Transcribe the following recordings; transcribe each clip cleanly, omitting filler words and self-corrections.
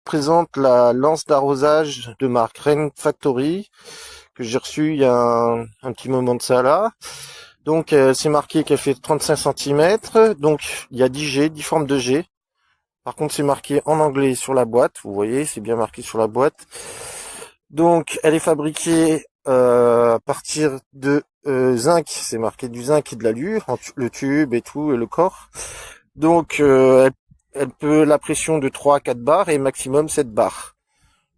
Présente la lance d'arrosage de marque Rain Factory que j'ai reçue il y a un petit moment de ça là. Donc c'est marqué qu'elle fait 35 cm, donc il y a 10 G, 10 formes de G. Par contre c'est marqué en anglais sur la boîte, vous voyez, c'est bien marqué sur la boîte. Donc elle est fabriquée à partir de zinc, c'est marqué du zinc et de l'allure, le tube et tout, et le corps. Donc elle peut la pression de 3 à 4 bars et maximum 7 bars.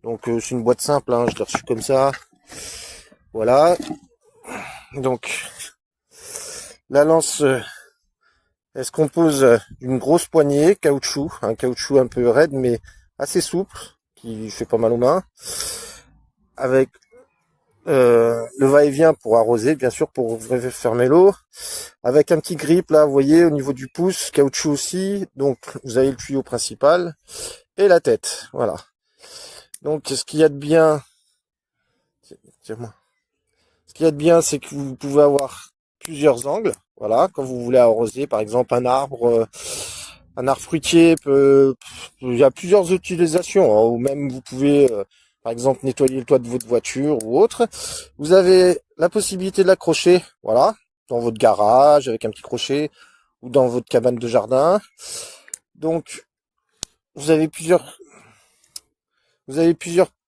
Donc c'est une boîte simple, hein, je l'ai reçue comme ça. Voilà. Donc la lance, elle se compose d'une grosse poignée caoutchouc, un caoutchouc un peu raide mais assez souple, qui fait pas mal aux mains, avec le va-et-vient pour arroser, bien sûr, pour ouvrir et fermer l'eau, avec un petit grip là, vous voyez, au niveau du pouce, caoutchouc aussi. Donc vous avez le tuyau principal et la tête, voilà. Donc ce qu'il y a de bien, tiens-moi. Ce qu'il y a de bien, c'est que vous pouvez avoir plusieurs angles. Voilà, quand vous voulez arroser, par exemple, un arbre fruitier, il y a plusieurs utilisations, hein, ou même vous pouvez, par exemple, nettoyer le toit de votre voiture ou autre. Vous avez la possibilité de l'accrocher, voilà, dans votre garage avec un petit crochet ou dans votre cabane de jardin. Donc, vous avez plusieurs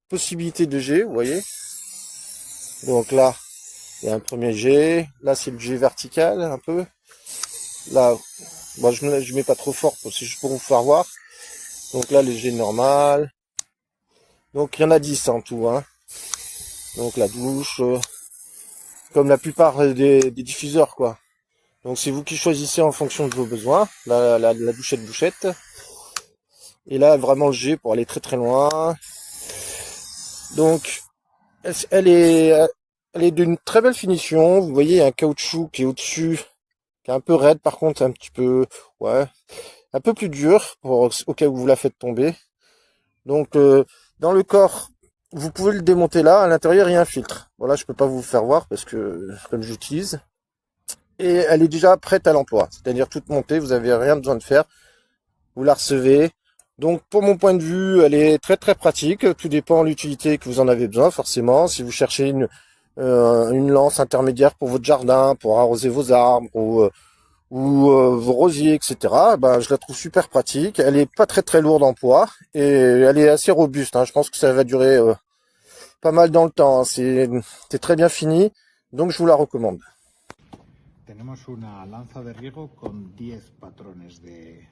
possibilités de jet, vous voyez. Donc là, il y a un premier jet. Là, c'est le jet vertical, un peu. Là, moi, je mets pas trop fort, c'est juste pour vous faire voir. Donc là, le jet normal. Donc, il y en a 10 en tout, hein. Donc, la douche, comme la plupart des diffuseurs, quoi. Donc, c'est vous qui choisissez en fonction de vos besoins. La bouchette. Et là, vraiment le jet pour aller très très loin. Donc, elle est d'une très belle finition. Vous voyez, il y a un caoutchouc qui est au-dessus, qui est un peu raide, par contre, un petit peu, ouais, un peu plus dur au cas où vous la faites tomber. Donc dans le corps, vous pouvez le démonter là. À l'intérieur, il y a un filtre. Voilà, je peux pas vous faire voir parce que comme j'utilise. Et elle est déjà prête à l'emploi. C'est-à-dire toute montée, vous avez rien besoin de faire. Vous la recevez. Donc pour mon point de vue, elle est très très pratique. Tout dépend de l'utilité que vous en avez besoin forcément. Si vous cherchez une lance intermédiaire pour votre jardin, pour arroser vos arbres ou vos rosiers, etc. Ben, je la trouve super pratique. Elle est pas très très lourde en poids et elle est assez robuste, hein. Je pense que ça va durer pas mal dans le temps, hein. C'est très bien fini, donc je vous la recommande. Tenemos una lanza de riego con 10 patrones de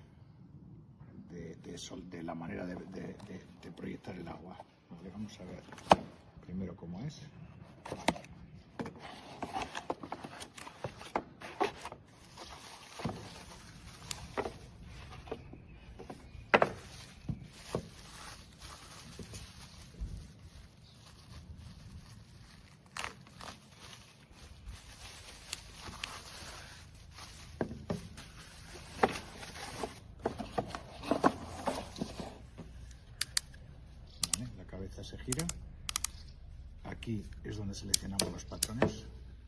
la manera de proyectar el agua. Vale, vamos a ver primero cómo es. La cabeza se gira. Aquí es donde seleccionamos los patrones.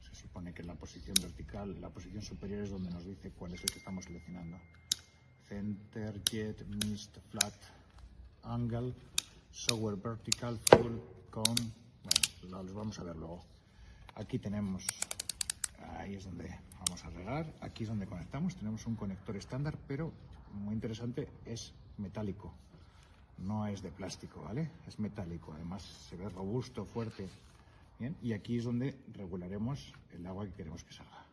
Se supone que en la posición vertical, la posición superior es donde nos dice cuál es el que estamos seleccionando. Center, jet, mist, flat, angle, shower vertical, full, cone. Bueno, los vamos a ver luego. Aquí tenemos, ahí es donde vamos a regar. Aquí es donde conectamos. Tenemos un conector estándar, pero muy interesante, es metálico. No es de plástico, ¿vale? Es metálico, además se ve robusto, fuerte. Bien, y aquí es donde regularemos el agua que queremos que salga.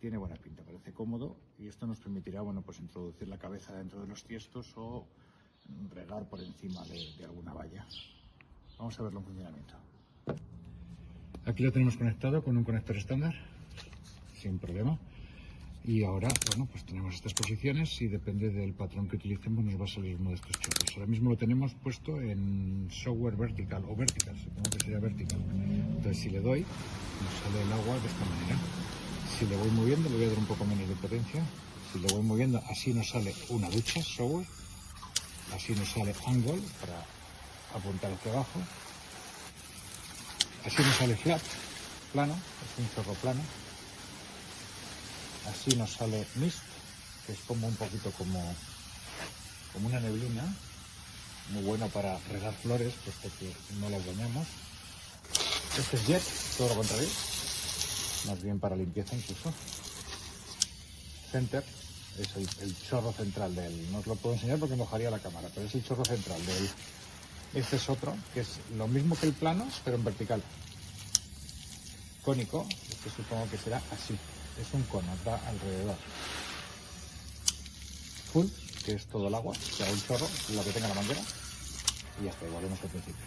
Tiene buena pinta, parece cómodo y esto nos permitirá, bueno, pues introducir la cabeza dentro de los tiestos o regar por encima de alguna valla. Vamos a verlo en funcionamiento. Aquí lo tenemos conectado con un conector estándar, sin problema. Y ahora, bueno, pues tenemos estas posiciones y depende del patrón que utilicemos nos va a salir uno de estos chorros. Ahora mismo lo tenemos puesto en shower vertical o vertical, supongo que sería vertical. Entonces si le doy, nos sale el agua de esta manera. Si le voy moviendo, le voy a dar un poco menos de potencia. Si le voy moviendo, así nos sale una ducha, shower. Así nos sale angle para apuntar hacia abajo. Así nos sale flat, plano, es un chorro plano. Así nos sale mist, que es como un poquito como una neblina, bueno para regar flores, puesto que no las dañamos. Este es jet, todo lo contrario, más bien para limpieza incluso. Center es el chorro central del, no os lo puedo enseñar porque mojaría la cámara, pero es el chorro central del. Este es otro, que es lo mismo que el plano, pero en vertical. Cónico, este supongo que será así, es un cono, da alrededor. Full, que es todo el agua, que haga un chorro, lo que tenga la manguera, y ya está, volvemos al principio.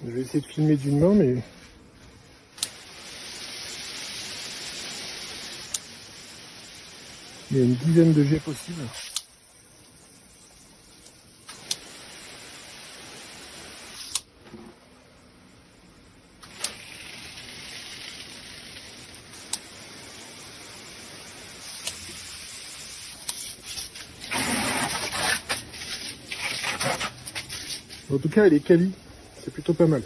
Je vais essayer de filmer d'une main, mais il y a une dizaine de jets possibles. En tout cas, elle est quali, c'est plutôt pas mal.